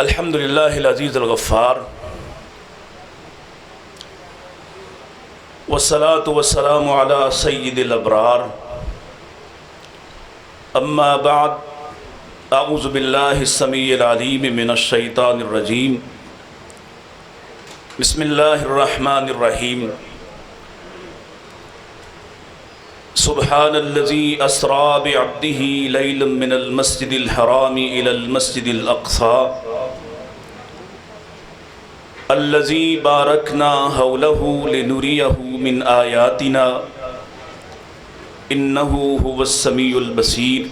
الحمد للہ العزیز الغفار والصلاة والسلام علی سید الابرار اما بعد اعوذ باللہ السمیع العلیم من الشیطان الرجیم بسم اللہ الرحمن الرحیم سبحان الذی اسری بعبدہ لیلا من المسجد الحرام الی المسجد الاقصی الذی بارکنا حولہ لنریہ من آیاتنا انہ هو السمیع البصیر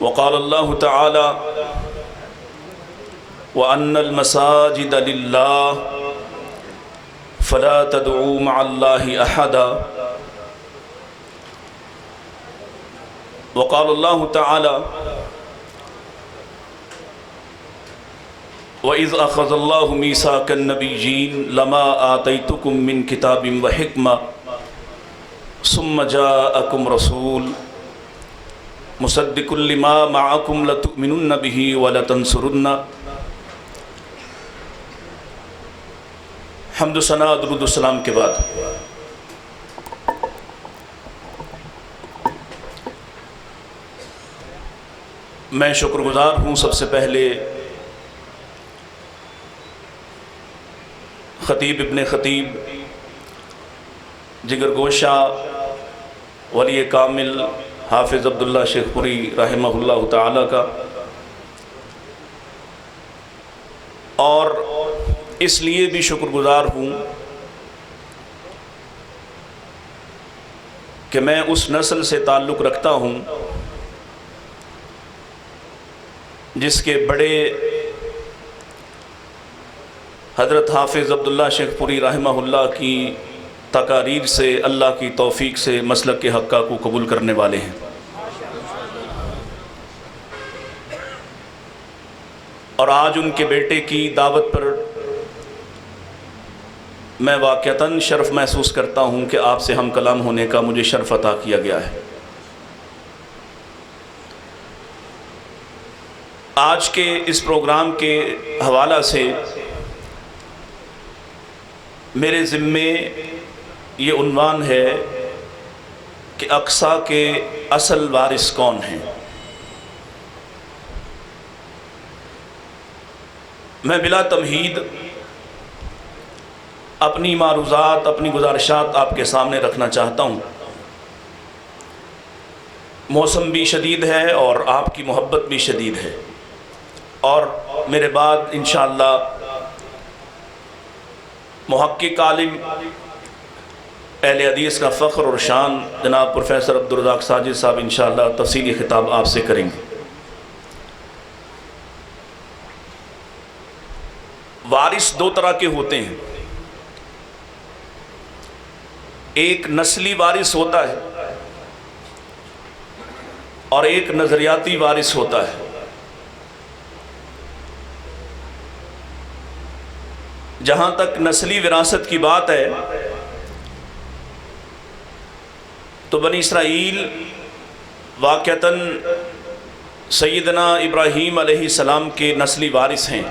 وقال اللہ تعالی وَأَنَّ الْمَسَاجِدَ لِلَّهِ فَلَا تَدْعُوا مَعَ اللَّهِ أَحَدًا وقال اللہ تعالی وَإِذْ أَخَذَ اللَّهُ مِيثَاقَ النَّبِيِّينَ لَمَا آتَيْتُكُم مِّن كِتَابٍ وَحِكْمَةٍ ثُمَّ جَاءَكُمْ رَسُولٌ مُصَدِّقٌ لِّمَا مَعَكُمْ لَتُؤْمِنُنَّ بِهِ وَلَتَنصُرُنَّهُ حمد و ثنا درود و سلام کے بعد میں شکر گزار ہوں سب سے پہلے خطیب ابن خطیب جگر گوشہ ولی کامل حافظ عبداللہ شیخ پوری رحمہ اللہ تعالی کا، اور اس لیے بھی شکر گزار ہوں کہ میں اس نسل سے تعلق رکھتا ہوں جس کے بڑے حضرت حافظ عبداللہ شیخ پوری رحمہ اللہ کی تقاریر سے اللہ کی توفیق سے مسلک کے حقہ کو قبول کرنے والے ہیں، اور آج ان کے بیٹے کی دعوت پر میں واقعتاً شرف محسوس کرتا ہوں کہ آپ سے ہم کلام ہونے کا مجھے شرف عطا کیا گیا ہے۔ آج کے اس پروگرام کے حوالہ سے میرے ذمے یہ عنوان ہے کہ اقصیٰ کے اصل وارث کون ہیں۔ میں بلا تمہید اپنی معروضات، اپنی گزارشات آپ کے سامنے رکھنا چاہتا ہوں۔ موسم بھی شدید ہے اور آپ کی محبت بھی شدید ہے، اور میرے بعد انشاءاللہ محقق عالم اہل حدیث کا فخر اور شان جناب پروفیسر عبدالرزاق ساجد صاحب انشاءاللہ تفصیلی خطاب آپ سے کریں گے۔ وارث دو طرح کے ہوتے ہیں، ایک نسلی وارث ہوتا ہے اور ایک نظریاتی وارث ہوتا ہے۔ جہاں تک نسلی وراثت کی بات ہے تو بنی اسرائیل واقعتاً سیدنا ابراہیم علیہ السلام کے نسلی وارث ہیں۔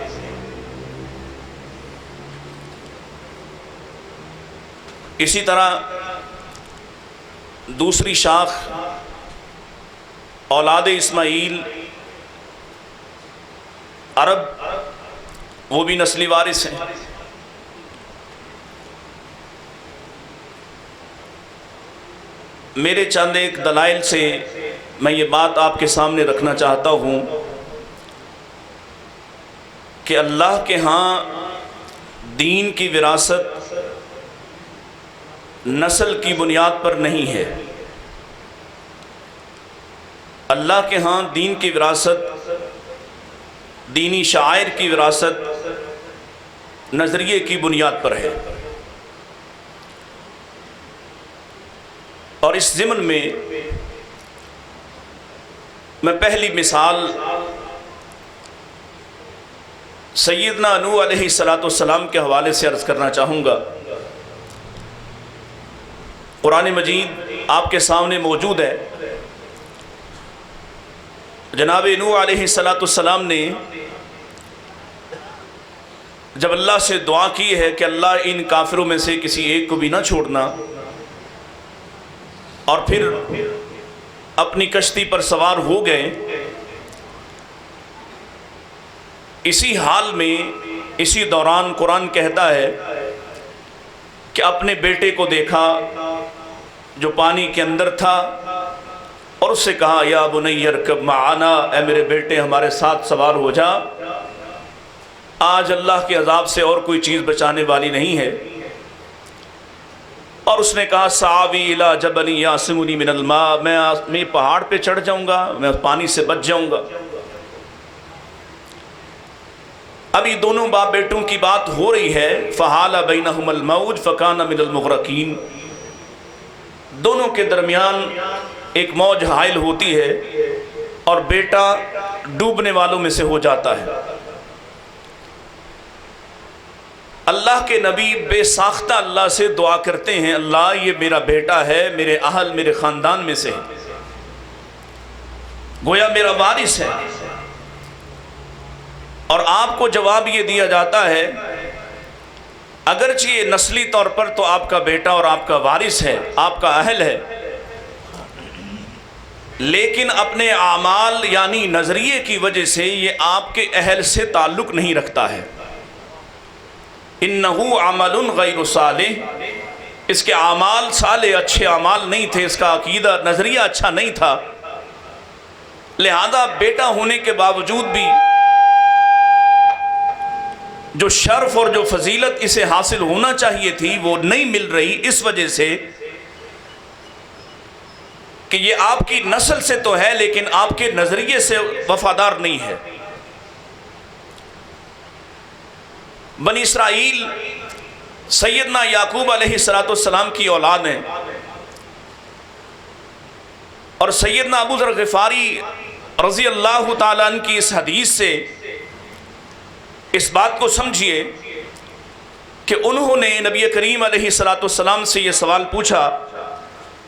اسی طرح دوسری شاخ اولاد اسماعیل عرب، وہ بھی نسلی وارث ہیں۔ میرے چند ایک دلائل سے میں یہ بات آپ کے سامنے رکھنا چاہتا ہوں کہ اللہ کے ہاں دین کی وراثت نسل کی بنیاد پر نہیں ہے۔ اللہ کے ہاں دین کی وراثت، دینی شعائر کی وراثت نظریے کی بنیاد پر ہے، اور اس ضمن میں میں پہلی مثال سیدنا نوح علیہ السلام کے حوالے سے عرض کرنا چاہوں گا۔ قرآن مجید آپ کے سامنے موجود ہے۔ جناب نوح علیہ السلام نے جب اللہ سے دعا کی ہے کہ اللہ ان کافروں میں سے کسی ایک کو بھی نہ چھوڑنا، اور پھر اپنی کشتی پر سوار ہو گئے، اسی حال میں اسی دوران قرآن کہتا ہے کہ اپنے بیٹے کو دیکھا جو پانی کے اندر تھا، اور اس سے کہا یا بنی ارکب معنا، اے میرے بیٹے ہمارے ساتھ سوار ہو جا، آج اللہ کے عذاب سے اور کوئی چیز بچانے والی نہیں ہے۔ اور اس نے کہا سآوی الی جبل یعصمنی من الماء، میں پہاڑ پہ چڑھ جاؤں گا، میں پانی سے بچ جاؤں گا۔ ابھی دونوں باپ بیٹوں کی بات ہو رہی ہے، فحال بینہم الموج فکان من المغرقین، دونوں کے درمیان ایک موج حائل ہوتی ہے اور بیٹا ڈوبنے والوں میں سے ہو جاتا ہے۔ اللہ کے نبی بے ساختہ اللہ سے دعا کرتے ہیں، اللہ یہ میرا بیٹا ہے، میرے اہل میرے خاندان میں سے ہے، گویا میرا وارث ہے۔ اور آپ کو جواب یہ دیا جاتا ہے اگرچہ یہ نسلی طور پر تو آپ کا بیٹا اور آپ کا وارث ہے، آپ کا اہل ہے، لیکن اپنے اعمال یعنی نظریے کی وجہ سے یہ آپ کے اہل سے تعلق نہیں رکھتا ہے۔ انہو عمل غیر صالح، اس کے اعمال صالح اچھے اعمال نہیں تھے، اس کا عقیدہ نظریہ اچھا نہیں تھا، لہذا بیٹا ہونے کے باوجود بھی جو شرف اور جو فضیلت اسے حاصل ہونا چاہیے تھی وہ نہیں مل رہی، اس وجہ سے کہ یہ آپ کی نسل سے تو ہے لیکن آپ کے نظریے سے وفادار نہیں ہے۔ بنی اسرائیل سیدنا یعقوب علیہ السلام کی اولاد ہیں، اور سیدنا ابو ذر غفاری رضی اللہ تعالیٰ عنہ کی اس حدیث سے اس بات کو سمجھیے کہ انہوں نے نبی کریم علیہ السلام سے یہ سوال پوچھا،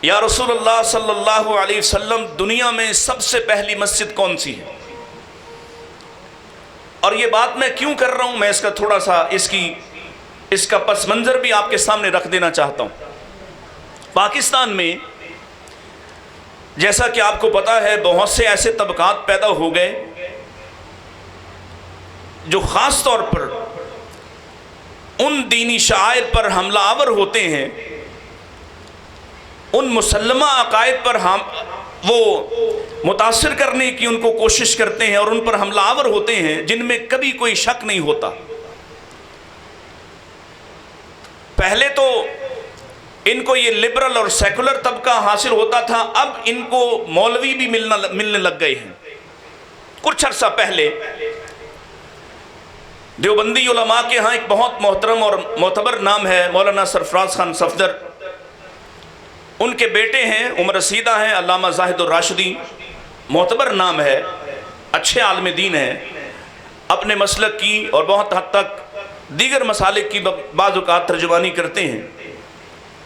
یا رسول اللہ صلی اللہ علیہ وسلم دنیا میں سب سے پہلی مسجد کون سی ہے؟ اور یہ بات میں کیوں کر رہا ہوں، میں اس کا تھوڑا سا اس کا پس منظر بھی آپ کے سامنے رکھ دینا چاہتا ہوں۔ پاکستان میں جیسا کہ آپ کو پتا ہے بہت سے ایسے طبقات پیدا ہو گئے جو خاص طور پر ان دینی شعائر پر حملہ آور ہوتے ہیں، ان مسلمہ عقائد پر وہ متاثر کرنے کی ان کو کوشش کرتے ہیں اور ان پر حملہ آور ہوتے ہیں جن میں کبھی کوئی شک نہیں ہوتا۔ پہلے تو ان کو یہ لبرل اور سیکولر طبقہ حاصل ہوتا تھا، اب ان کو مولوی بھی ملنے لگ گئے ہیں۔ کچھ عرصہ پہلے دیوبندی علماء کے ہاں ایک بہت محترم اور معتبر نام ہے مولانا سرفراز خان صفدر، ان کے بیٹے ہیں عمر رسیدہ ہیں علامہ زاہد الراشدی، معتبر نام ہے، اچھے عالم دین ہیں، اپنے مسلک کی اور بہت حد تک دیگر مسالک کی بعض اوقات ترجمانی کرتے ہیں۔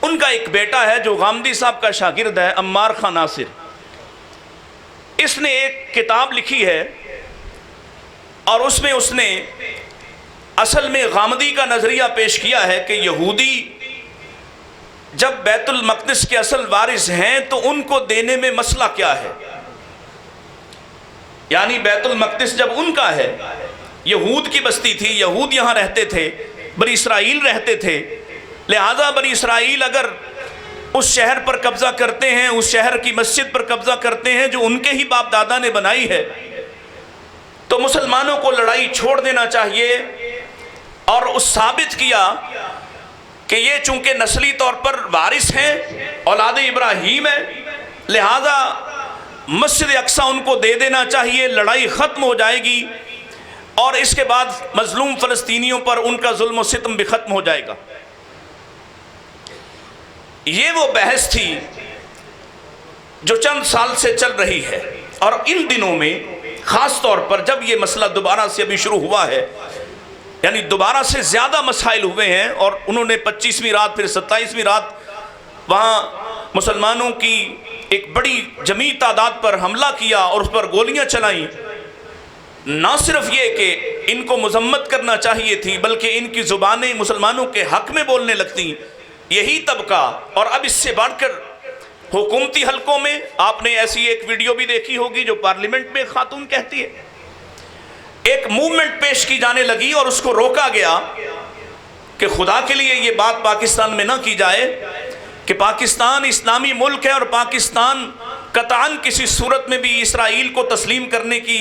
ان کا ایک بیٹا ہے جو غامدی صاحب کا شاگرد ہے، عمار خان ناصر، اس نے ایک کتاب لکھی ہے اور اس میں اصل میں غامدی کا نظریہ پیش کیا ہے کہ یہودی جب بیت المقدس کے اصل وارث ہیں تو ان کو دینے میں مسئلہ کیا ہے، یعنی بیت المقدس جب ان کا ہے، یہود کی بستی تھی، یہود یہاں رہتے تھے، بنی اسرائیل رہتے تھے، لہذا بنی اسرائیل اگر اس شہر پر قبضہ کرتے ہیں، اس شہر کی مسجد پر قبضہ کرتے ہیں جو ان کے ہی باپ دادا نے بنائی ہے، تو مسلمانوں کو لڑائی چھوڑ دینا چاہیے۔ اور اس ثابت کیا کہ یہ چونکہ نسلی طور پر وارث ہیں، اولاد ابراہیم ہے، لہذا مسجد اقصیٰ ان کو دے دینا چاہیے، لڑائی ختم ہو جائے گی اور اس کے بعد مظلوم فلسطینیوں پر ان کا ظلم و ستم بھی ختم ہو جائے گا۔ یہ وہ بحث تھی جو چند سال سے چل رہی ہے، اور ان دنوں میں خاص طور پر جب یہ مسئلہ دوبارہ سے ابھی شروع ہوا ہے، یعنی دوبارہ سے زیادہ مسائل ہوئے ہیں، اور انہوں نے 25ویں رات پھر 27ویں رات وہاں مسلمانوں کی ایک بڑی جمیع تعداد پر حملہ کیا اور اس پر گولیاں چلائیں، نہ صرف یہ کہ ان کو مذمت کرنا چاہیے تھی بلکہ ان کی زبانیں مسلمانوں کے حق میں بولنے لگتی، یہی طبقہ۔ اور اب اس سے بڑھ کر حکومتی حلقوں میں آپ نے ایسی ایک ویڈیو بھی دیکھی ہوگی جو پارلیمنٹ میں خاتون کہتی ہے، ایک موومنٹ پیش کی جانے لگی اور اس کو روکا گیا کہ خدا کے لیے یہ بات پاکستان میں نہ کی جائے کہ پاکستان اسلامی ملک ہے اور پاکستان قطعاً کسی صورت میں بھی اسرائیل کو تسلیم کرنے کی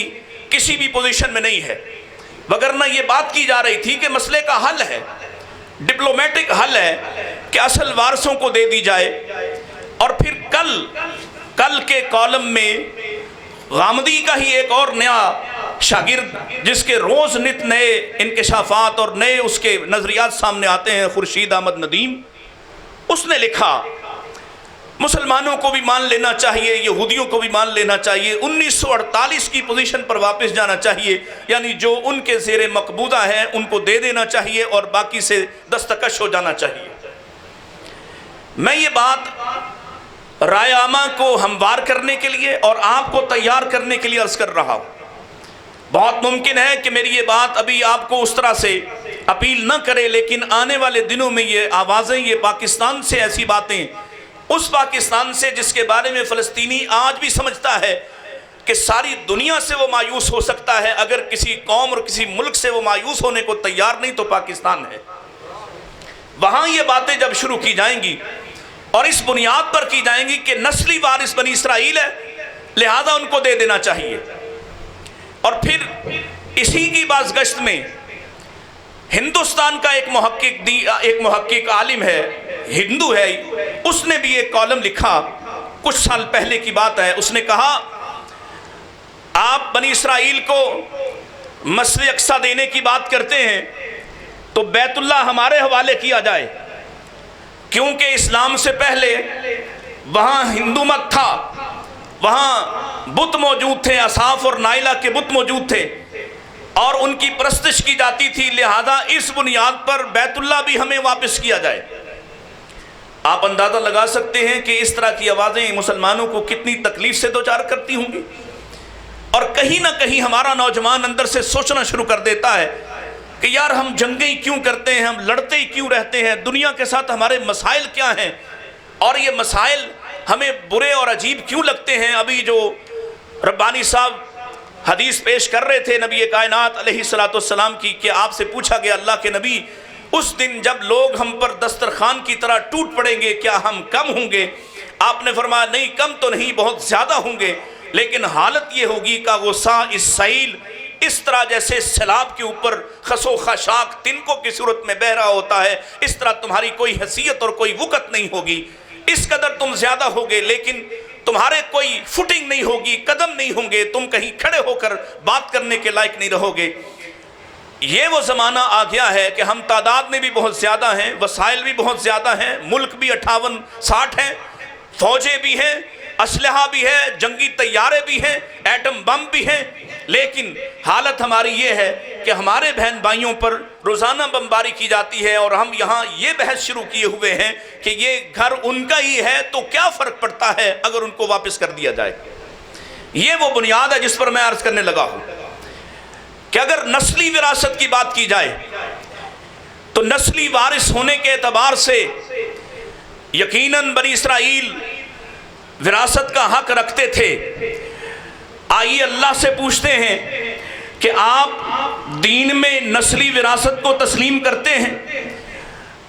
کسی بھی پوزیشن میں نہیں ہے، وگرنہ یہ بات کی جا رہی تھی کہ مسئلے کا حل ہے، ڈپلومیٹک حل ہے کہ اصل وارثوں کو دے دی جائے۔ اور پھر کل کے کالم میں غامدی کا ہی ایک اور نیا شاگرد جس کے روز نت نئے انکشافات اور نئے اس کے نظریات سامنے آتے ہیں، خورشید احمد ندیم، اس نے لکھا مسلمانوں کو بھی مان لینا چاہیے، یہودیوں کو بھی مان لینا چاہیے، 1948 کی پوزیشن پر واپس جانا چاہیے، یعنی جو ان کے زیر مقبوضہ ہیں ان کو دے دینا چاہیے اور باقی سے دستکش ہو جانا چاہیے۔ میں یہ بات رائے عامہ کو ہموار کرنے کے لیے اور آپ کو تیار کرنے کے لیے عرض کر رہا ہوں۔ بہت ممکن ہے کہ میری یہ بات ابھی آپ کو اس طرح سے اپیل نہ کرے، لیکن آنے والے دنوں میں یہ آوازیں، یہ پاکستان سے ایسی باتیں، اس پاکستان سے جس کے بارے میں فلسطینی آج بھی سمجھتا ہے کہ ساری دنیا سے وہ مایوس ہو سکتا ہے، اگر کسی قوم اور کسی ملک سے وہ مایوس ہونے کو تیار نہیں تو پاکستان ہے۔ وہاں یہ باتیں جب شروع کی جائیں گی اور اس بنیاد پر کی جائیں گی کہ نسلی وارث بنی اسرائیل ہے لہذا ان کو دے دینا چاہیے، اور پھر اسی کی بازگشت میں ہندوستان کا ایک محقق عالم ہے، ہندو ہے، اس نے بھی ایک کالم لکھا، کچھ سال پہلے کی بات ہے، اس نے کہا آپ بنی اسرائیل کو مسجد اقصی دینے کی بات کرتے ہیں تو بیت اللہ ہمارے حوالے کیا جائے، کیونکہ اسلام سے پہلے وہاں ہندو مت تھا، وہاں بت موجود تھے، اصحاف اور نائلہ کے بت موجود تھے اور ان کی پرستش کی جاتی تھی، لہذا اس بنیاد پر بیت اللہ بھی ہمیں واپس کیا جائے۔ آپ اندازہ لگا سکتے ہیں کہ اس طرح کی آوازیں مسلمانوں کو کتنی تکلیف سے دوچار کرتی ہوں گی، اور کہیں نہ کہیں ہمارا نوجوان اندر سے سوچنا شروع کر دیتا ہے کہ یار ہم جنگیں کیوں کرتے ہیں، ہم لڑتے ہی کیوں رہتے ہیں، دنیا کے ساتھ ہمارے مسائل کیا ہیں، اور یہ مسائل ہمیں برے اور عجیب کیوں لگتے ہیں۔ ابھی جو ربانی صاحب حدیث پیش کر رہے تھے نبی کائنات علیہ السلام کی، کہ آپ سے پوچھا گیا اللہ کے نبی اس دن جب لوگ ہم پر دسترخوان کی طرح ٹوٹ پڑیں گے کیا ہم کم ہوں گے؟ آپ نے فرمایا نہیں، کم تو نہیں، بہت زیادہ ہوں گے، لیکن حالت یہ ہوگی کہ غصہ السیل، اس طرح جیسے سیلاب کے اوپر خسو خاشاک تنکوں کی صورت میں بہ رہا ہوتا ہے، اس طرح تمہاری کوئی حیثیت اور کوئی وقت نہیں ہوگی، اس قدر تم زیادہ ہوگے، لیکن تمہارے کوئی فٹنگ نہیں ہوگی، قدم نہیں ہوں گے، تم کہیں کھڑے ہو کر بات کرنے کے لائق نہیں رہو گے۔ یہ وہ زمانہ آ گیا ہے کہ ہم تعداد میں بھی بہت زیادہ ہیں، وسائل بھی بہت زیادہ ہیں، ملک بھی 58-60 ہیں، فوجیں بھی ہیں، اسلحہ بھی ہے، جنگی طیارے بھی ہیں، ایٹم بم بھی ہیں، لیکن حالت ہماری یہ ہے کہ ہمارے بہن بھائیوں پر روزانہ بمباری کی جاتی ہے، اور ہم یہاں یہ بحث شروع کیے ہوئے ہیں کہ یہ گھر ان کا ہی ہے تو کیا فرق پڑتا ہے اگر ان کو واپس کر دیا جائے۔ یہ وہ بنیاد ہے جس پر میں عرض کرنے لگا ہوں کہ اگر نسلی وراثت کی بات کی جائے تو نسلی وارث ہونے کے اعتبار سے یقیناً بنی اسرائیل وراثت کا حق رکھتے تھے۔ آئیے اللہ سے پوچھتے ہیں کہ آپ دین میں نسلی وراثت کو تسلیم کرتے ہیں؟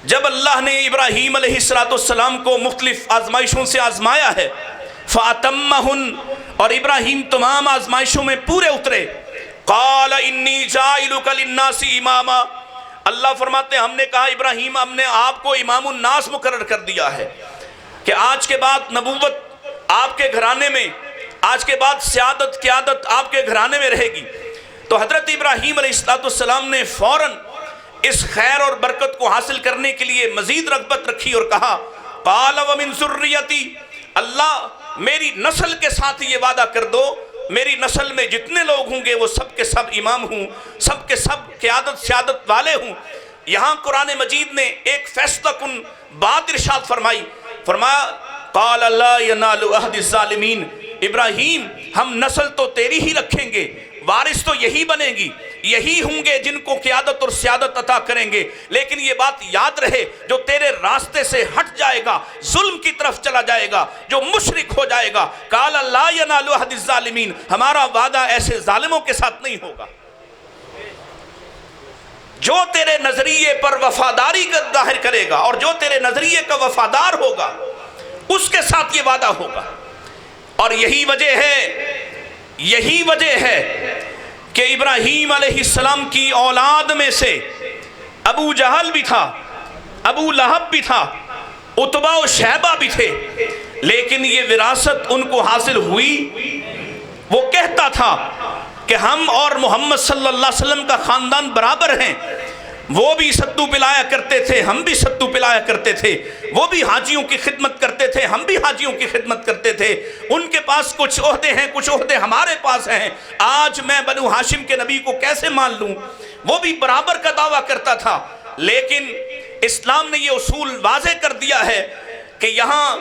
جب اللہ نے ابراہیم علیہ السلام کو مختلف آزمائشوں سے آزمایا ہے، فَأَتَمَّهُنْ، اور ابراہیم تمام آزمائشوں میں پورے اترے، قَالَ إِنِّي جَاعِلُكَ لِلنَّاسِ إِمَامًا، اللہ فرماتے ہیں ہم نے کہا ابراہیم ہم نے آپ کو امام الناس مقرر کر دیا ہے کہ آج کے بعد نبوت آپ کے گھرانے میں، آج کے بعد سیادت قیادت آپ کے گھرانے میں رہے گی۔ تو حضرت ابراہیم علیہ السلام نے فوراً اس خیر اور برکت کو حاصل کرنے کے لیے مزید رغبت رکھی اور کہا قَالَ وَمِن ذُرِّيَّتِي، اللہ میری نسل کے ساتھ یہ وعدہ کر دو میری نسل میں جتنے لوگ ہوں گے وہ سب کے سب امام ہوں، سب کے سب قیادت سیادت والے ہوں۔ یہاں قرآن مجید نے ایک فیصلہ کن بات ارشاد فرمائی، فرمایا قال لا ینال عہد الظالمین، ابراہیم ہم نسل تو تیری ہی رکھیں گے، وارث تو یہی بنے گی، یہی ہوں گے جن کو قیادت اور سیادت عطا کریں گے، لیکن یہ بات یاد رہے جو تیرے راستے سے ہٹ جائے گا، ظلم کی طرف چلا جائے گا، جو مشرک ہو جائے گا، قال لا ینال عہد الظالمین، ہمارا وعدہ ایسے ظالموں کے ساتھ نہیں ہوگا۔ جو تیرے نظریے پر وفاداری کا ظاہر کرے گا اور جو تیرے نظریے کا وفادار ہوگا اس کے ساتھ یہ وعدہ ہوگا۔ اور یہی وجہ ہے کہ ابراہیم علیہ السلام کی اولاد میں سے ابو جہل بھی تھا، ابو لہب بھی تھا، عتبہ و شیبہ بھی تھے، لیکن یہ وراثت ان کو حاصل ہوئی۔ وہ کہتا تھا کہ ہم اور محمد صلی اللہ علیہ وسلم کا خاندان برابر ہیں، وہ بھی ستو پلایا کرتے تھے، ہم بھی ستو پلایا کرتے تھے، وہ بھی حاجیوں کی خدمت کرتے تھے، ہم بھی حاجیوں کی خدمت کرتے تھے، ان کے پاس کچھ عہدے ہیں، کچھ عہدے ہمارے پاس ہیں، آج میں بنو ہاشم کے نبی کو کیسے مان لوں؟ وہ بھی برابر کا دعویٰ کرتا تھا۔ لیکن اسلام نے یہ اصول واضح کر دیا ہے کہ یہاں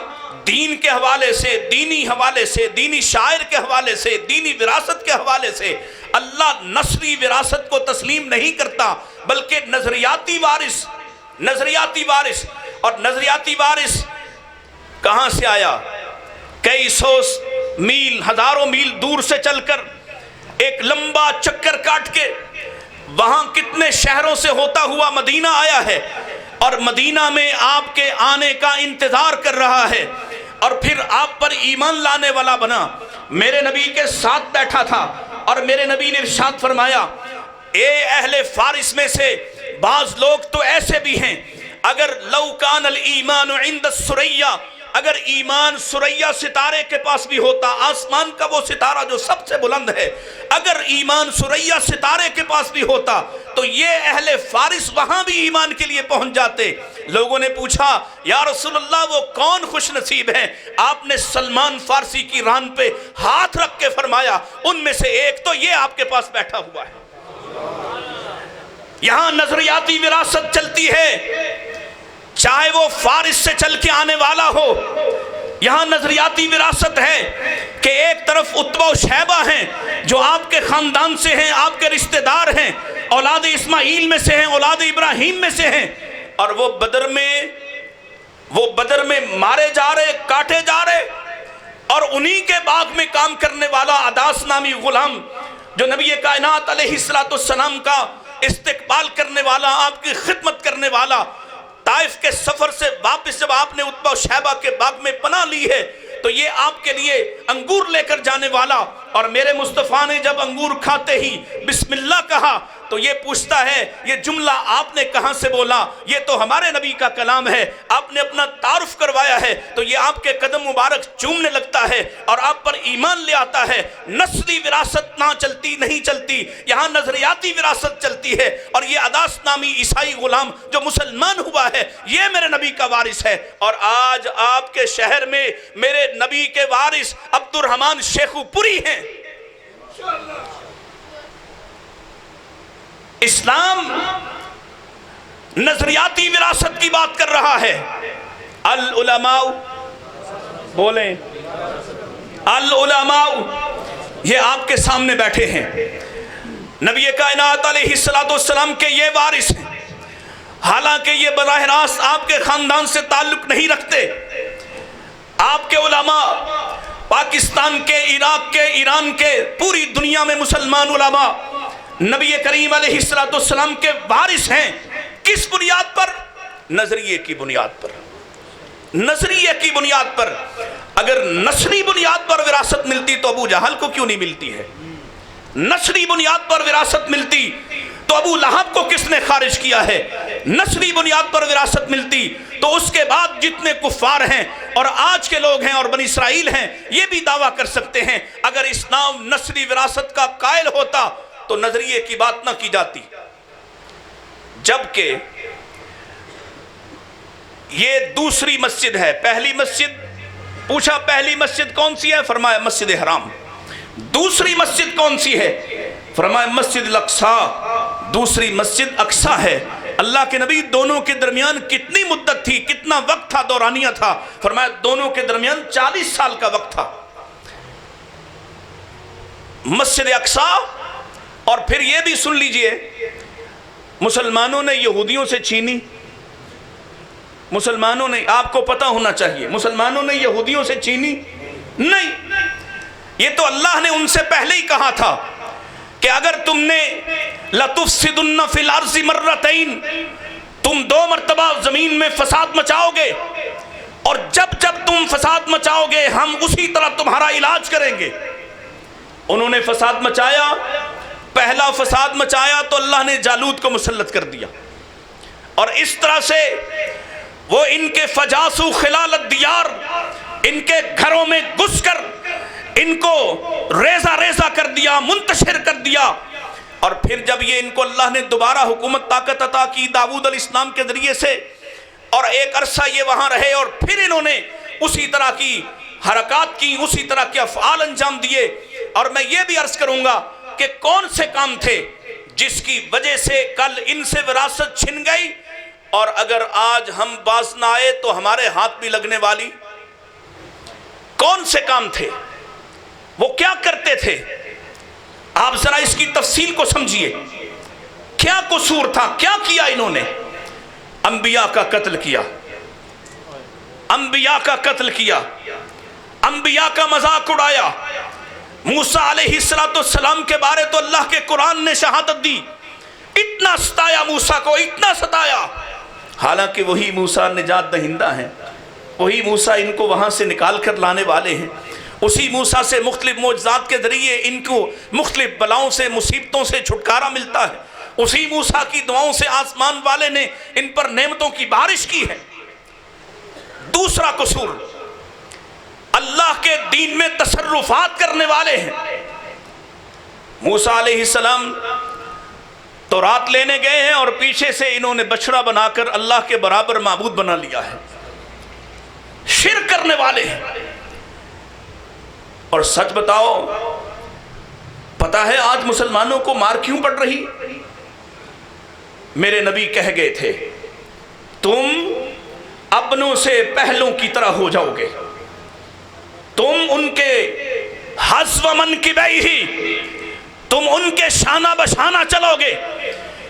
دین کے حوالے سے، دینی حوالے سے، دینی شاعر کے حوالے سے، دینی وراثت کے حوالے سے اللہ نسلی وراثت کو تسلیم نہیں کرتا، بلکہ نظریاتی وارث، نظریاتی وارث۔ اور نظریاتی وارث کہاں سے آیا؟ کئی سو میل، ہزاروں میل دور سے چل کر ایک لمبا چکر کاٹ کے وہاں کتنے شہروں سے ہوتا ہوا مدینہ آیا ہے، اور مدینہ میں آپ کے آنے کا انتظار کر رہا ہے، اور پھر آپ پر ایمان لانے والا بنا، میرے نبی کے ساتھ بیٹھا تھا، اور میرے نبی نے ارشاد فرمایا اے اہل فارس میں سے بعض لوگ تو ایسے بھی ہیں، اگر لو کان الایمان عند الثریا، اگر ایمان ثریا ستارے کے پاس بھی ہوتا، آسمان کا وہ ستارہ جو سب سے بلند ہے، اگر ایمان ثریا ستارے کے پاس بھی ہوتا تو یہ اہل فارس وہاں بھی ایمان کے لیے پہنچ جاتے۔ لوگوں نے پوچھا یا رسول اللہ وہ کون خوش نصیب ہیں؟ آپ نے سلمان فارسی کی ران پہ ہاتھ رکھ کے فرمایا ان میں سے ایک تو یہ آپ کے پاس بیٹھا ہوا ہے۔ یہاں نظریاتی وراثت چلتی ہے، چاہے وہ فارس سے چل کے آنے والا ہو۔ یہاں نظریاتی وراثت ہے کہ ایک طرف عتبہ و شیبہ ہیں جو آپ کے خاندان سے ہیں، آپ کے رشتہ دار ہیں، اولاد اسماعیل میں سے ہیں، اولاد ابراہیم میں سے ہیں، اور وہ بدر میں مارے جا رہے، کاٹے جا رہے، اور انہی کے باغ میں کام کرنے والا عداس نامی غلام جو نبی کائنات علیہ السلام کا استقبال کرنے والا، آپ کی خدمت کرنے والا، طائف کے سفر سے واپس جب آپ نے عتبہ و شیبہ کے باغ میں پناہ لی ہے تو یہ آپ کے لیے انگور لے کر جانے والا، اور میرے مصطفیٰ نے جب انگور کھاتے ہی بسم اللہ کہا تو یہ پوچھتا ہے یہ جملہ آپ نے کہاں سے بولا؟ یہ تو ہمارے نبی کا کلام ہے، آپ نے اپنا تعارف کروایا ہے تو یہ آپ کے قدم مبارک چومنے لگتا ہے اور آپ پر ایمان لے آتا ہے۔ نسلی وراثت نہ چلتی، نہیں چلتی، یہاں نظریاتی وراثت چلتی ہے، اور یہ عداس نامی عیسائی غلام جو مسلمان ہوا ہے یہ میرے نبی کا وارث ہے۔ اور آج آپ کے شہر میں میرے نبی کے وارث عبد الرحمن شیخو پوری ہیں۔ اسلام نظریاتی وراثت کی بات کر رہا ہے۔ العلماء بولیں، العلماء یہ آپ کے سامنے بیٹھے ہیں، نبی کائنات علیہ السلام کے یہ وارث ہیں، حالانکہ یہ براہ راست آپ کے خاندان سے تعلق نہیں رکھتے۔ آپ کے علماء پاکستان کے، عراق کے، ایران کے، پوری دنیا میں مسلمان علماء نبی کریم علیہ السلام کے وارث ہیں۔ کس بنیاد پر؟ نظریے کی بنیاد پر، نظریے کی بنیاد پر۔ اگر نسلی بنیاد پر وراثت ملتی تو ابو جہل کو کیوں نہیں ملتی ہے؟ نسلی بنیاد پر وراثت ملتی تو ابو لہب کو کس نے خارج کیا ہے؟ نسلی بنیاد پر وراثت ملتی تو اس کے بعد جتنے کفار ہیں اور آج کے لوگ ہیں اور بنی اسرائیل ہیں یہ بھی دعویٰ کر سکتے ہیں اگر اسلام نسلی وراثت کا قائل ہوتا تو نظریے کی بات نہ کی جاتی۔ جبکہ یہ دوسری مسجد ہے، پہلی مسجد پوچھا پہلی مسجد کون سی ہے؟ فرمایا مسجد حرام۔ دوسری مسجد کون سی ہے؟ فرمایا مسجد الاقصی۔ دوسری مسجد اقصی ہے، اللہ کے نبی دونوں کے درمیان کتنی مدت تھی، کتنا وقت تھا، دورانیہ تھا؟ فرمایا دونوں کے درمیان 40 سال کا وقت تھا۔ مسجد اقصی، اور پھر یہ بھی سن لیجئے، مسلمانوں نے یہودیوں سے چھینی، مسلمانوں نے، آپ کو پتہ ہونا چاہیے، مسلمانوں نے یہودیوں سے چھینی نہیں، یہ تو اللہ نے ان سے پہلے ہی کہا تھا کہ اگر تم نے لَتُفْسِدُنَّ فِي الْأَرْضِ مَرَّتَيْن، تم 2 مرتبہ زمین میں فساد مچاؤ گے، اور جب جب تم فساد مچاؤ گے ہم اسی طرح تمہارا علاج کریں گے۔ انہوں نے فساد مچایا، پہلا فساد مچایا تو اللہ نے جالوت کو مسلط کر دیا، اور اس طرح سے وہ ان کے فجاسو خلال الدیار، ان کے گھروں میں گھس کر ان کو ریزہ ریزہ کر دیا، منتشر کر دیا، اور پھر جب یہ ان کو اللہ نے دوبارہ حکومت طاقت عطا کی داؤد علیہ السلام کے ذریعے سے، اور ایک عرصہ یہ وہاں رہے، اور پھر انہوں نے اسی طرح کی حرکات کی، اسی طرح کے افعال انجام دیے۔ اور میں یہ بھی عرض کروں گا کہ کون سے کام تھے جس کی وجہ سے کل ان سے وراثت چھن گئی، اور اگر آج ہم باز نہ آئے تو ہمارے ہاتھ بھی لگنے والی؟ کون سے کام تھے؟ وہ کیا کرتے تھے؟ آپ ذرا اس کی تفصیل کو سمجھیے، کیا قصور تھا، کیا کیا انہوں نے؟ انبیاء کا قتل کیا، انبیاء کا قتل کیا، انبیاء کا مذاق اڑایا۔ موسیٰ علیہ السلام کے بارے تو اللہ کے قرآن نے شہادت دی، اتنا ستایا موسیٰ کو، اتنا ستایا، حالانکہ وہی موسیٰ نجات دہندہ ہیں، وہی موسیٰ ان کو وہاں سے نکال کر لانے والے ہیں، اسی موسیٰ سے مختلف معجزات کے ذریعے ان کو مختلف بلاؤں سے، مصیبتوں سے چھٹکارا ملتا ہے، اسی موسیٰ کی دعاؤں سے آسمان والے نے ان پر نعمتوں کی بارش کی ہے۔ دوسرا قصور، اللہ کے دین میں تصرفات کرنے والے ہیں۔ موسیٰ علیہ السلام تورات لینے گئے ہیں، اور پیچھے سے انہوں نے بچڑا بنا کر اللہ کے برابر معبود بنا لیا ہے، شرک کرنے والے ہیں۔ اور سچ بتاؤ، پتہ ہے آج مسلمانوں کو مار کیوں پڑ رہی؟ میرے نبی کہہ گئے تھے تم اپنوں سے پہلوں کی طرح ہو جاؤ گے، تم ان کے حسب منکبیہ، تم ان کے شانہ بشانہ چلو گے،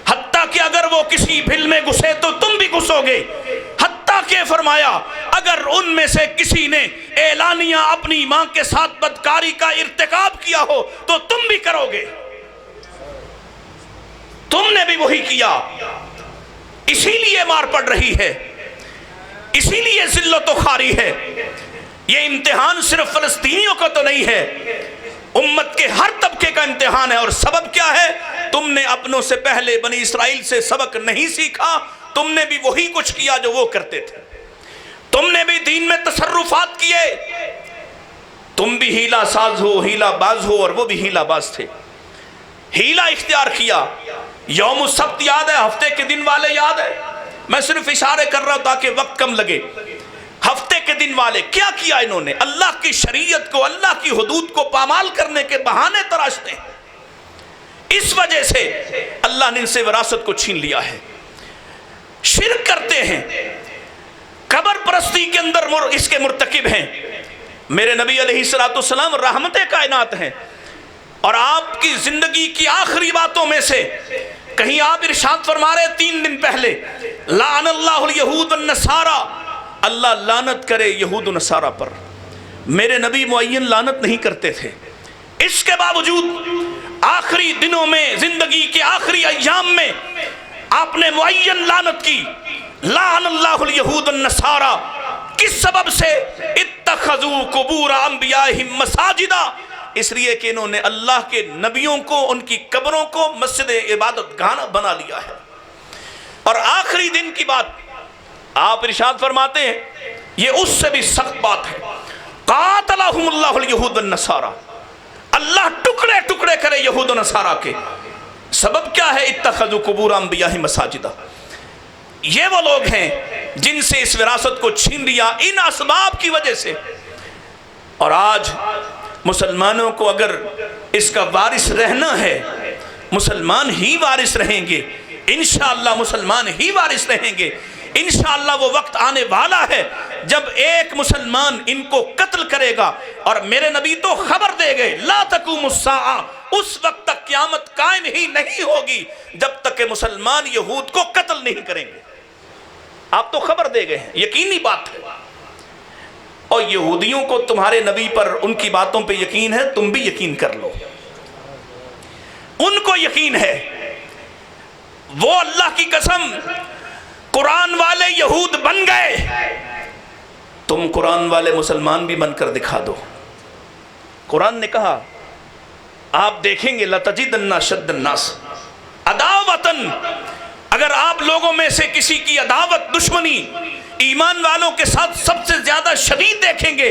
حتیٰ کہ اگر وہ کسی بھل میں گھسے تو تم بھی گھسو گے، حتیٰ کہ فرمایا اگر ان میں سے کسی نے اعلانیہ اپنی ماں کے ساتھ بدکاری کا ارتکاب کیا ہو تو تم بھی کرو گے۔ تم نے بھی وہی کیا، اسی لیے مار پڑ رہی ہے، اسی لیے ذلت و خواری ہے۔ یہ امتحان صرف فلسطینیوں کو تو نہیں ہے، امت کے ہر طبقے کا امتحان ہے۔ اور سبب کیا ہے؟ تم نے اپنوں سے پہلے بنی اسرائیل سے سبق نہیں سیکھا، تم نے بھی وہی کچھ کیا جو وہ کرتے تھے، تم نے بھی دین میں تصرفات کیے، تم بھی ہیلہ ساز ہو، ہیلہ باز ہو، اور وہ بھی ہیلہ باز تھے، ہیلہ اختیار کیا۔ یوم السبت یاد ہے، ہفتے کے دن والے یاد ہے؟ میں صرف اشارے کر رہا ہوں تاکہ وقت کم لگے۔ ہفتے کے دن والے کیا کیا انہوں نے؟ اللہ کی شریعت کو، اللہ کی حدود کو پامال کرنے کے بہانے تراشتے ہیں۔ اس وجہ سے اللہ نے ان سے وراثت کو چھین لیا ہے۔ شرک کرتے ہیں، قبر پرستی کے اندر اس کے مرتکب ہیں۔ میرے نبی علیہ السلام رحمت کائنات ہیں، اور آپ کی زندگی کی آخری باتوں میں سے کہیں آپ ارشاد فرما رہے 3 دن پہلے، لعن اللہ الیہود والنصارى، اللہ لعنت کرے یہود و نصارہ پر۔ میرے نبی معین لعنت نہیں کرتے تھے، اس کے باوجود آخری دنوں میں، زندگی کے آخری ایام میں آپ نے معین لعنت کی، لعن اللہ الیہود والنصارى۔ کس سبب سے؟ اتخذوا قبور انبیائہم مساجدا، اس لیے کہ انہوں نے اللہ کے نبیوں کو، ان کی قبروں کو مسجد عبادت گاہ بنا لیا ہے۔ اور آخری دن کی بات آپ ارشاد فرماتے ہیں، یہ اس سے بھی سخت بات ہے، قاتلہم اللہ الیہود والنصارى، اللہ ٹکڑے ٹکڑے کرے یہود و نصارہ کے۔ سبب کیا ہے؟ اتخذوا قبور انبیائہم مساجدا۔ یہ وہ لوگ ہیں جن سے اس وراثت کو چھین لیا، ان اسباب کی وجہ سے۔ اور آج مسلمانوں کو اگر اس کا وارث رہنا ہے، مسلمان ہی وارث رہیں گے، انشاءاللہ مسلمان ہی وارث رہیں گے۔ انشاءاللہ وہ وقت آنے والا ہے جب ایک مسلمان ان کو قتل کرے گا، اور میرے نبی تو خبر دے گئے لا تقوم الساعہ، اس وقت تک قیامت قائم ہی نہیں ہوگی جب تک کہ مسلمان یہود کو قتل نہیں کریں گے۔ آپ تو خبر دے گئے ہیں، یقینی بات ہے، اور یہودیوں کو تمہارے نبی پر ان کی باتوں پہ یقین ہے، تم بھی یقین کر لو، ان کو یقین ہے۔ وہ اللہ کی قسم قرآن والے یہود بن گئے، تم قرآن والے مسلمان بھی بن کر دکھا دو۔ قرآن نے کہا آپ دیکھیں گے لَتَجِدَنَّ أَشَدَّ النَّاسِ عَدَاوَةً، اگر آپ لوگوں میں سے کسی کی عداوت، دشمنی ایمان والوں کے ساتھ سب سے زیادہ شدید دیکھیں گے،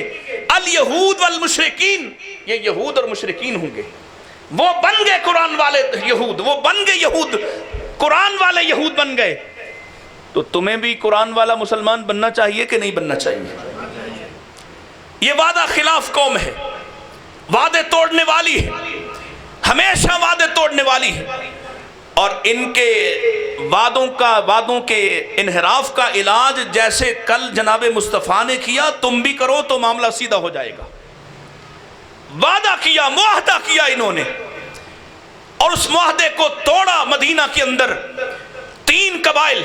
الیہود والمشرکین، یہ یہود اور مشرکین ہوں گے۔ وہ بن گئے قرآن والے یہود، وہ بن گئے یہود، قرآن والے یہود بن گئے، تو تمہیں بھی قرآن والا مسلمان بننا چاہیے کہ نہیں بننا چاہیے؟ یہ وعدہ خلاف قوم ہے، وعدے توڑنے والی ہے، ہمیشہ وعدے توڑنے والی ہے، اور ان کے وعدوں کے انحراف کا علاج جیسے کل جناب مصطفیٰ نے کیا تم بھی کرو تو معاملہ سیدھا ہو جائے گا۔ وعدہ کیا، معاہدہ کیا انہوں نے، اور اس معاہدے کو توڑا۔ مدینہ کے اندر 3 قبائل،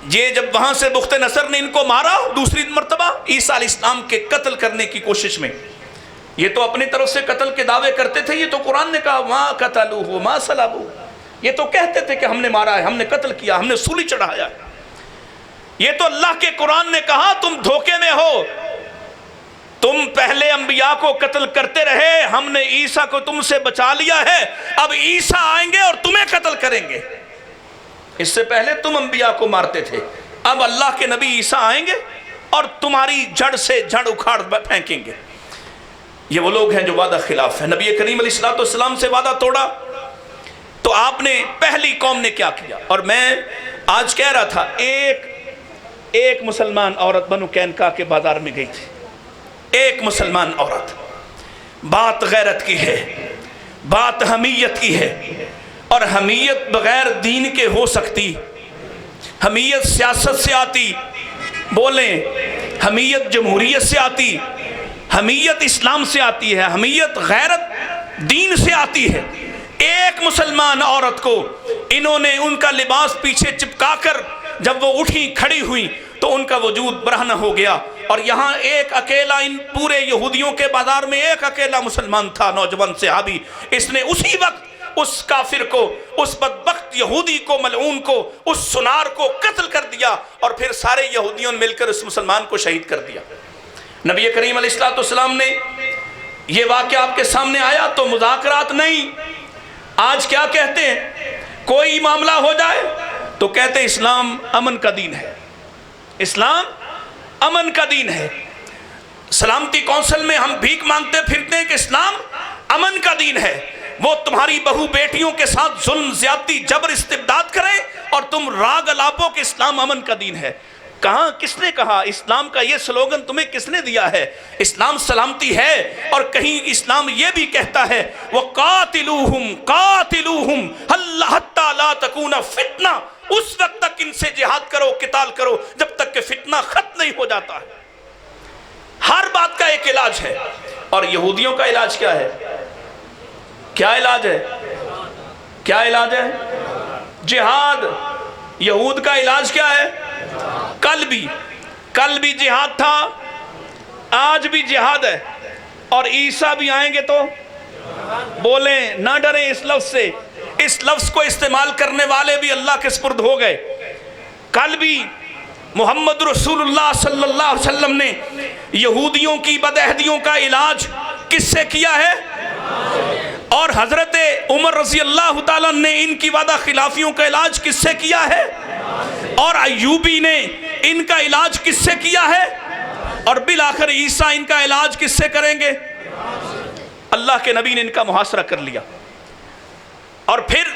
یہ جب وہاں سے بخت نصر نے ان کو مارا دوسری مرتبہ عیسیٰ علیہ السلام کے قتل کرنے کی کوشش میں، یہ تو اپنی طرف سے قتل کے دعوے کرتے تھے، یہ تو قرآن نے کہا ما قتلوہ ما صلبوہ، یہ تو کہتے تھے کہ ہم نے مارا ہے، ہم نے قتل کیا، ہم نے سولی چڑھایا ہے۔ یہ تو اللہ کے قرآن نے کہا تم دھوکے میں ہو، تم پہلے انبیاء کو قتل کرتے رہے، ہم نے عیسیٰ کو تم سے بچا لیا ہے، اب عیسیٰ آئیں گے اور تمہیں قتل کریں گے۔ اس سے پہلے تم انبیاء کو مارتے تھے، اب اللہ کے نبی عیسیٰ آئیں گے اور تمہاری جڑ سے جڑ اکھاڑ پھینکیں گے۔ یہ وہ لوگ ہیں جو وعدہ خلاف ہیں۔ نبی کریم علیہ السلام سے وعدہ توڑا تو آپ نے پہلی قوم نے کیا کیا؟ اور میں آج کہہ رہا تھا ایک مسلمان عورت بنو قینقاع کے بازار میں گئی تھی، ایک مسلمان عورت، بات غیرت کی ہے، بات حمیت کی ہے، اور حمیت بغیر دین کے ہو سکتی؟ حمیت سیاست سے آتی، بولیں، حمیت جمہوریت سے آتی، حمیت اسلام سے آتی ہے، حمیت غیرت دین سے آتی ہے۔ ایک مسلمان عورت کو انہوں نے ان کا لباس پیچھے چپکا کر جب وہ اٹھی کھڑی ہوئی تو ان کا وجود برہنہ ہو گیا، اور یہاں ایک اکیلا، ان پورے یہودیوں کے بازار میں ایک اکیلا مسلمان تھا، نوجوان صحابی، اس نے اسی وقت اس کافر کو، اس بدبخت یہودی کو، ملعون کو، اس سنار کو قتل کر دیا، اور پھر سارے یہودیوں نے مل کر اس مسلمان کو شہید کر دیا۔ نبی کریم علیہ السلام نے یہ واقعہ آپ کے سامنے آیا تو مذاکرات نہیں، آج کیا کہتے ہیں؟ کوئی معاملہ ہو جائے تو کہتے ہیں اسلام امن کا دین ہے، اسلام امن کا دین ہے۔ سلامتی کونسل میں ہم بھیک مانگتے پھرتے ہیں کہ اسلام امن کا دین ہے، وہ تمہاری بہو بیٹیوں کے ساتھ ظلم، زیادتی، جبر، استبداد کریں اور تم راگ الاپو کہ اسلام امن کا دین ہے۔ کہاں، کس نے کہا؟ اسلام کا یہ سلوگن تمہیں کس نے دیا ہے؟ اسلام سلامتی ہے، اور کہیں اسلام یہ بھی کہتا ہے وَقَاتِلُوهُمْ قَاتِلُوهُمْ حَتَّى لَا تَكُونَ فِتْنَةٌ، اس وقت تک ان سے جہاد کرو، قتال کرو جب تک کہ فتنہ ختم نہیں ہو جاتا ہے۔ ہر بات کا ایک علاج ہے، اور یہودیوں کا علاج کیا ہے؟ کیا علاج ہے؟ کیا علاج ہے؟ جہاد۔ یہود کا علاج کیا ہے؟ کل بھی جہاد تھا، آج بھی جہاد ہے، اور عیسیٰ بھی آئیں گے تو بولیں، نہ ڈریں اس لفظ سے، اس لفظ کو استعمال کرنے والے بھی اللہ کے سپرد ہو گئے۔ کل بھی محمد رسول اللہ صلی اللہ علیہ وسلم نے یہودیوں کی بدعہدیوں کا علاج کس سے کیا ہے؟ اور حضرت عمر رضی اللہ تعالیٰ نے ان کی وعدہ خلافیوں کا علاج کس سے کیا ہے؟ اور ایوبی نے ان کا علاج کس سے کیا ہے؟ اور بالآخر عیسیٰ ان کا علاج کس سے کریں گے؟ اللہ کے نبی نے ان کا محاصرہ کر لیا، اور پھر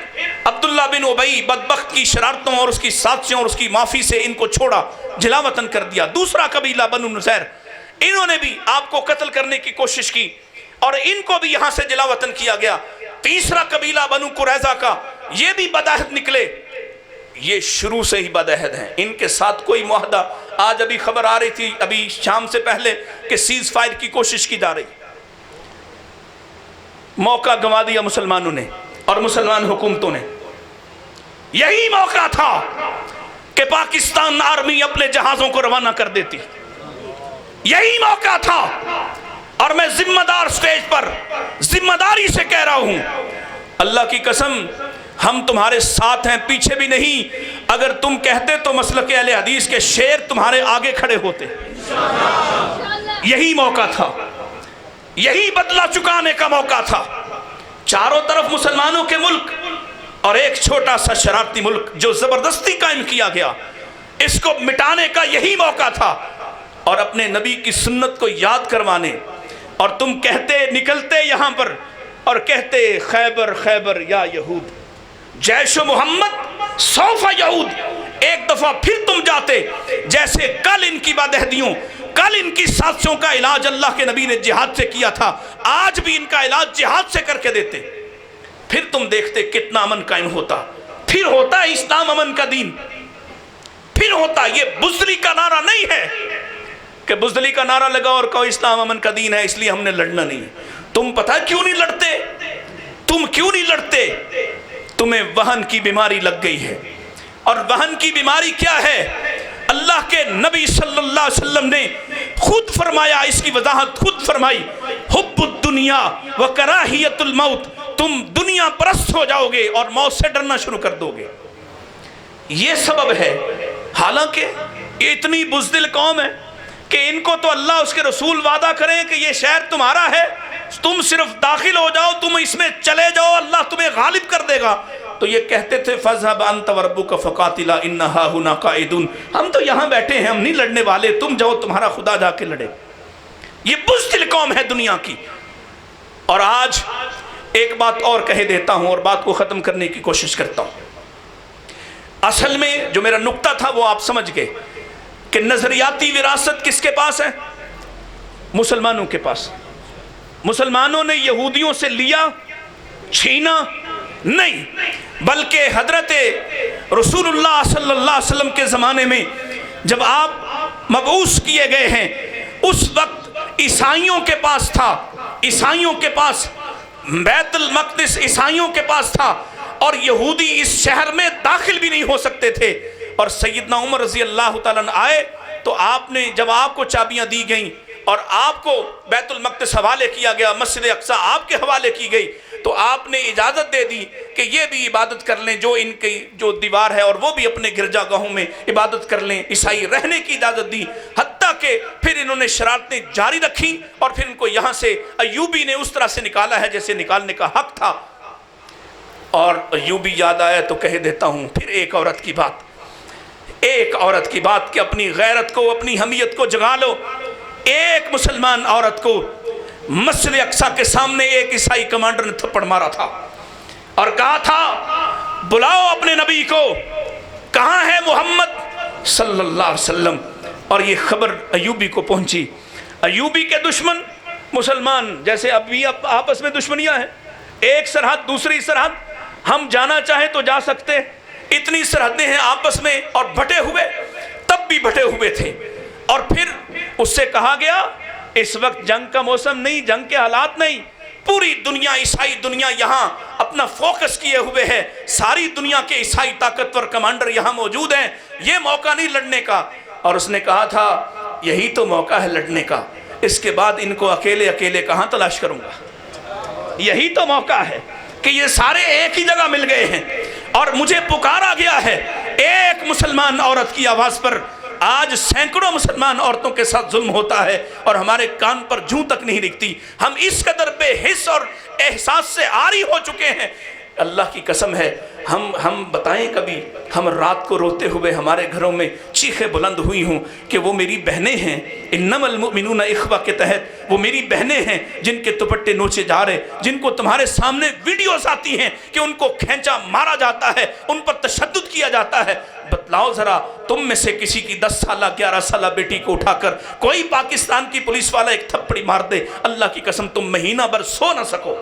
عبداللہ بن ابی بدبخت کی شرارتوں اور اس کی سازشوں اور اس کی معافی سے ان کو چھوڑا، جلا وطن کر دیا۔ دوسرا قبیلہ بنو نذیر، انہوں نے بھی آپ کو قتل کرنے کی کوشش کی، اور ان کو بھی یہاں سے جلا وطن کیا گیا۔ تیسرا قبیلہ بنو قریظہ کا، یہ بھی بدعہد نکلے، یہ شروع سے ہی بدعہد ہیں، ان کے ساتھ کوئی معاہدہ. آج ابھی خبر آ رہی تھی ابھی شام سے پہلے کہ سیز فائر کی کوشش کی جا رہی. موقع گنوا دیا مسلمانوں نے اور مسلمان حکومتوں نے. یہی موقع تھا کہ پاکستان آرمی اپنے جہازوں کو روانہ کر دیتی. یہی موقع تھا، اور میں ذمہ دار سٹیج پر ذمہ داری سے کہہ رہا ہوں، اللہ کی قسم ہم تمہارے ساتھ ہیں، پیچھے بھی نہیں. اگر تم کہتے تو مسلک اہل حدیث کے شیر تمہارے آگے کھڑے ہوتے. یہی موقع تھا، یہی بدلہ چکانے کا موقع تھا. چاروں طرف مسلمانوں کے ملک اور ایک چھوٹا سا شرارتی ملک جو زبردستی قائم کیا گیا، اس کو مٹانے کا یہی موقع تھا. اور اپنے نبی کی سنت کو یاد کروانے، اور تم کہتے نکلتے یہاں پر اور کہتے خیبر خیبر یا یہود، جیش و محمد سوف یعود. ایک دفعہ پھر تم جاتے، جیسے کل ان کی بدعہدیوں، کل ان کی سازشوں کا علاج اللہ کے نبی نے جہاد سے کیا تھا، آج بھی ان کا علاج جہاد سے کر کے دیتے. پھر تم دیکھتے کتنا امن قائم ہوتا. پھر ہوتا اسلام امن کا دین. پھر ہوتا. یہ بزدلی کا نعرہ نہیں ہے کہ بزدلی کا نعرہ لگا اور کہو اسلام امن کا دین ہے اس لیے ہم نے لڑنا نہیں. تم پتہ کیوں نہیں لڑتے؟ تم کیوں نہیں لڑتے؟ تمہیں وہن کی بیماری لگ گئی ہے. اور وہن کی بیماری کیا ہے؟ اللہ کے نبی صلی اللہ علیہ وسلم نے خود فرمایا، اس کی وضاحت خود فرمائی، حب الدنیا و کراہیت الموت. تم دنیا پرست ہو جاؤ گے اور موت سے ڈرنا شروع کر دو گے. یہ سبب ہے. حالانکہ یہ اتنی بزدل قوم ہے کہ ان کو تو اللہ اس کے رسول وعدہ کریں کہ یہ شہر تمہارا ہے، تم صرف داخل ہو جاؤ، تم اس میں چلے جاؤ، اللہ تمہیں غالب کر دے گا. تو یہ کہتے تھے فَاذْهَبْ أَنْتَ وَرَبُّكَ فَقَاتِلَا إِنَّ هَاهُنَا قَاعِدُونَ. ہم تو یہاں بیٹھے ہیں، ہم نہیں لڑنے والے، تم جاؤ تمہارا خدا جا کے لڑے. یہ بزدل قوم ہے دنیا کی. اور آج ایک بات اور کہہ دیتا ہوں اور بات کو ختم کرنے کی کوشش کرتا ہوں. اصل میں جو میرا نقطہ تھا وہ آپ سمجھ گئے کہ نظریاتی وراثت کس کے پاس ہے؟ مسلمانوں کے پاس. مسلمانوں نے یہودیوں سے لیا، چھینا نہیں، بلکہ حضرت رسول اللہ صلی اللہ علیہ وسلم کے زمانے میں جب آپ مبعوث کیے گئے ہیں اس وقت عیسائیوں کے پاس تھا. عیسائیوں کے پاس بیت المقدس عیسائیوں کے پاس تھا، اور یہودی اس شہر میں داخل بھی نہیں ہو سکتے تھے. اور سیدنا عمر رضی اللہ تعالیٰ عنہ آئے تو آپ نے جب آپ کو چابیاں دی گئیں اور آپ کو بیت المقدس حوالے کیا گیا، مسجد اقصی آپ کے حوالے کی گئی، تو آپ نے اجازت دے دی کہ یہ بھی عبادت کر لیں جو ان کی جو دیوار ہے، اور وہ بھی اپنے گرجا گاہوں میں عبادت کر لیں. عیسائی رہنے کی اجازت دی. حتیٰ کہ پھر انہوں نے شرارتیں جاری رکھی اور پھر ان کو یہاں سے ایوبی نے اس طرح سے نکالا ہے جیسے نکالنے کا حق تھا. اور ایوبی یاد آیا تو کہہ دیتا ہوں پھر ایک عورت کی بات، ایک عورت کی بات کہ اپنی غیرت کو، اپنی حمیت کو جگا لو. ایک مسلمان عورت کو مسجد اقصی کے سامنے ایک عیسائی کمانڈر نے تھپڑ مارا تھا اور کہا تھا بلاؤ اپنے نبی کو، کہاں ہے محمد صلی اللہ علیہ وسلم. اور یہ خبر ایوبی کو پہنچی. ایوبی کے دشمن مسلمان، جیسے ابھی آپس میں دشمنیاں ہیں، ایک سرحد دوسری سرحد، ہم جانا چاہیں تو جا سکتے، اتنی سرحدیں ہیں آپس میں، اور بٹے ہوئے تب بھی بٹے ہوئے تھے. اور پھر اس سے کہا گیا اس وقت جنگ کا موسم نہیں، جنگ کے حالات نہیں، پوری دنیا عیسائی دنیا یہاں اپنا فوکس کیے ہوئے ہے، ساری دنیا کے عیسائی طاقتور کمانڈر یہاں موجود ہیں، یہ موقع نہیں لڑنے کا. اور اس نے کہا تھا یہی تو موقع ہے لڑنے کا، اس کے بعد ان کو اکیلے اکیلے کہاں تلاش کروں گا. یہی تو موقع ہے کہ یہ سارے ایک ہی جگہ مل گئے ہیں اور مجھے پکارا گیا ہے. ایک مسلمان عورت کی آواز پر آج سینکڑوں مسلمان عورتوں کے ساتھ ظلم ہوتا ہے اور ہمارے کان پر جوں تک نہیں رکھتی. ہم اس قدر بے حس اور احساس سے عاری ہو چکے ہیں. اللہ کی قسم ہے ہم بتائیں کبھی ہم رات کو روتے ہوئے ہمارے گھروں میں چیخیں بلند ہوئی ہوں کہ وہ میری بہنیں ہیں، انما المؤمنون اخوہ کے تحت وہ میری بہنیں ہیں جن کے دوپٹے نوچے جا رہے، جن کو تمہارے سامنے ویڈیوز آتی ہیں کہ ان کو کھینچا مارا جاتا ہے، ان پر تشدد کیا جاتا ہے. بتلاؤ ذرا تم میں سے کسی کی 10 سالہ 11 سالہ بیٹی کو اٹھا کر کوئی پاکستان کی پولیس والا ایک تھپڑی مار دے، اللہ کی قسم تم مہینہ بھر سو نہ سکو.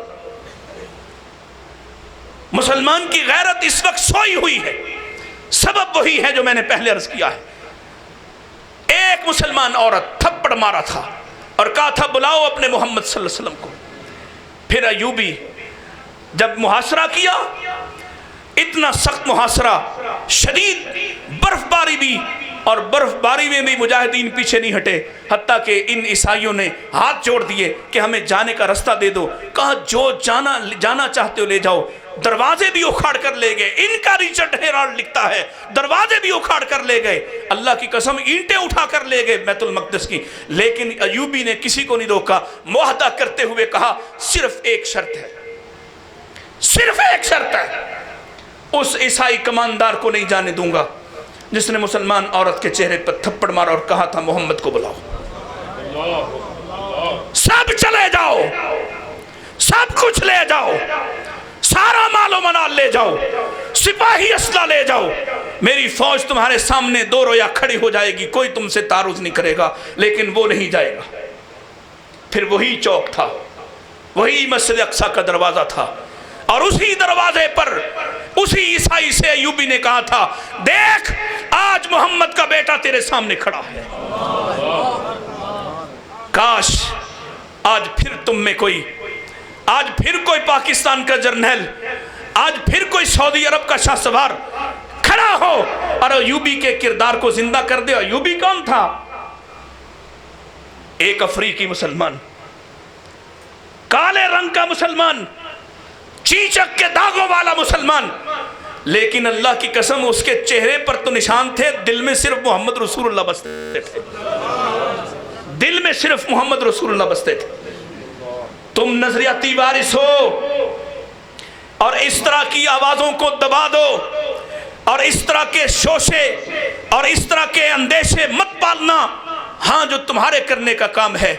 مسلمان کی غیرت اس وقت سوئی ہوئی ہے. سبب وہی ہے جو میں نے پہلے عرض کیا ہے. ایک مسلمان عورت تھپڑ مارا تھا اور کہا تھا بلاؤ اپنے محمد صلی اللہ علیہ وسلم کو. پھر ایوبی جب محاصرہ کیا، اتنا سخت محاصرہ، شدید برف باری بھی، اور برف باری میں بھی مجاہدین پیچھے نہیں ہٹے، حتیٰ کہ ان عیسائیوں نے ہاتھ جوڑ دیے کہ ہمیں جانے کا رستہ دے دو. کہا جو جانا چاہتے ہو لے جاؤ. دروازے بھی اکھاڑ کر لے گئے. ان کا ریچرڈ ہیرالڈ لکھتا ہے دروازے بھی اکھاڑ کر لے گئے. اللہ کی قسم اینٹیں اٹھا کر لے گئے بیت المقدس کی. لیکن ایوبی نے کسی کو نہیں روکا. معاہدہ کرتے ہوئے کہا صرف ایک شرط ہے، صرف ایک شرط ہے، اس عیسائی کماندار کو نہیں جانے دوں گا جس نے مسلمان عورت کے چہرے پر تھپڑ مارا اور کہا تھا محمد کو بلاؤ. سب چلے جاؤ، سب کچھ لے جاؤ، سارا مال و منال لے جاؤ، سپاہی اسلحہ لے جاؤ، میری فوج تمہارے سامنے دو رویا کھڑی ہو جائے گی، کوئی تم سے تعارض نہیں کرے گا. لیکن وہ نہیں جائے گا. پھر وہی چوک تھا، وہی مسجد اقصی کا دروازہ تھا، اور اسی دروازے پر اسی عیسائی سے ایوبی نے کہا تھا دیکھ آج محمد کا بیٹا تیرے سامنے کھڑا ہے. کاش آج پھر تم میں کوئی، آج پھر کوئی پاکستان کا جرنیل، آج پھر کوئی سعودی عرب کا شاہ سوار کھڑا ہو اور ایوبی کے کردار کو زندہ کر دے. ایوبی کون تھا؟ ایک افریقی مسلمان، کالے رنگ کا مسلمان، چیچک کے داغوں والا مسلمان. لیکن اللہ کی قسم اس کے چہرے پر تو نشان تھے، دل میں صرف محمد رسول اللہ بستے تھے. دل میں صرف محمد رسول اللہ بستے تھے. تم نظریاتی وارث ہو اور اس طرح کی آوازوں کو دبا دو اور اس طرح کے شوشے اور اس طرح کے اندیشے مت پالنا. ہاں جو تمہارے کرنے کا کام ہے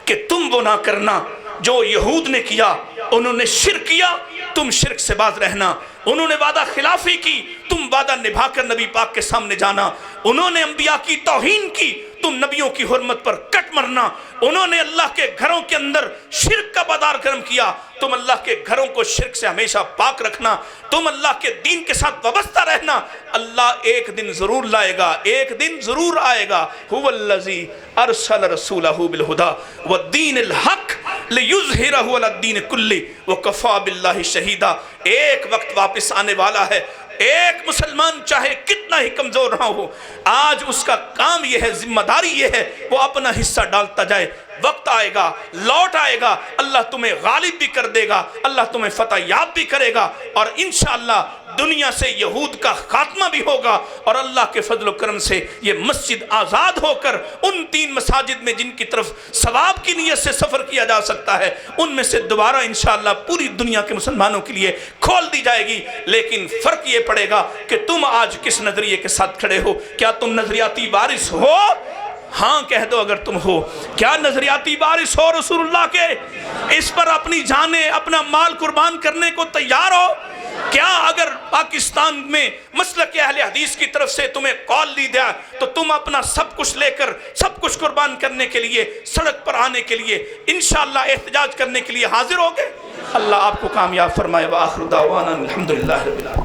کہ تم وہ نہ کرنا جو یہود نے کیا. انہوں نے شرک کیا، تم شرک سے باز رہنا. انہوں نے وعدہ خلافی کی، تم وعدہ نبھا کر نبی پاک کے سامنے جانا. انہوں نے انبیاء کی توہین کی، تم نبیوں کی حرمت پر کٹ مرنا. انہوں نے اللہ کے گھروں کے اندر شرک کا بازار گرم کیا، تم اللہ کے گھروں کو شرک سے ہمیشہ پاک رکھنا. تم اللہ کے دین کے ساتھ وابستہ رہنا. اللہ ایک دن ضرور لائے گا، ایک دن ضرور آئے گا. هو الذی ارسل رسولہ بالہدی والدین الحق لیظہرہ علی الدین کلہ وکفی باللہ شہیدا. ایک وقت واپس آنے والا ہے. ایک مسلمان چاہے کتنا ہی کمزور رہا ہو، آج اس کا کام یہ ہے، ذمہ داری یہ ہے وہ اپنا حصہ ڈالتا جائے. وقت آئے گا، لوٹ آئے گا، اللہ تمہیں غالب بھی کر دے گا، اللہ تمہیں فتح یاب بھی کرے گا، اور انشاءاللہ دنیا سے یہود کا خاتمہ بھی ہوگا. اور اللہ کے فضل و کرم سے یہ مسجد آزاد ہو کر ان 3 مساجد میں جن کی طرف ثواب کی نیت سے سفر کیا جا سکتا ہے ان میں سے دوبارہ انشاءاللہ پوری دنیا کے مسلمانوں کے لیے کھول دی جائے گی. لیکن فرق یہ پڑے گا کہ تم آج کس نظریے کے ساتھ کھڑے ہو. کیا تم نظریاتی وارث ہو؟ ہاں کہہ دو اگر تم ہو. کیا نظریاتی وارث ہو رسول اللہ کے؟ اس پر اپنی جانیں، اپنا مال قربان کرنے کو تیار ہو؟ کیا اگر پاکستان میں مسلک اہل حدیث کی طرف سے تمہیں کال دی دیا تو تم اپنا سب کچھ لے کر سب کچھ قربان کرنے کے لیے سڑک پر آنے کے لیے انشاءاللہ احتجاج کرنے کے لیے حاضر ہوگے؟ اللہ آپ کو کامیاب فرمائے. وآخر دعوانا الحمدللہ رب العالمین.